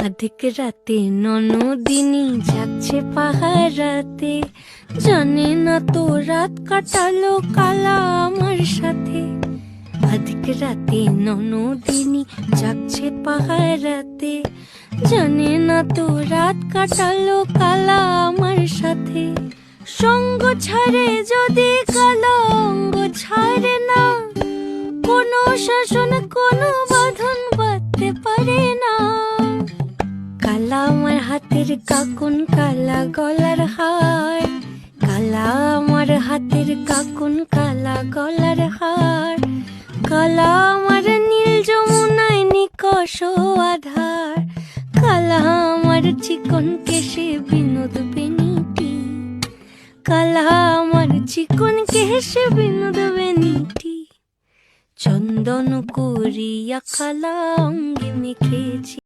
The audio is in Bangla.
আধিক রাতে ননদিনী যাচ্ছে পাহারাতে, জানে না তো রাত কাটালো কালা আমার সাথে। আধিক রাতে ননদিনী যাচ্ছে পাহারাতে, জানে না তো রাত কাটালো কালা আমার সাথে। সঙ্গ ছাড়ে যদি কালা অঙ্গ ছাড়ে না, কোনো শাসন কোনো বাঁধন বাঁধতে পারে না। কালা আমার হাতের কাকুন কালা গলার হার, কালা আমার হাতের কাকুন কালা গলার হার, কালা আমার নীল যমুনায় নিকষ আধার, কালা আমার চিকন কেশে বিনোদ বেনিটি, কালা আমার চিকন কেশে বিনোদ বেনিটি। চন্দন করিয়া কালা অঙ্গে মেখেছি।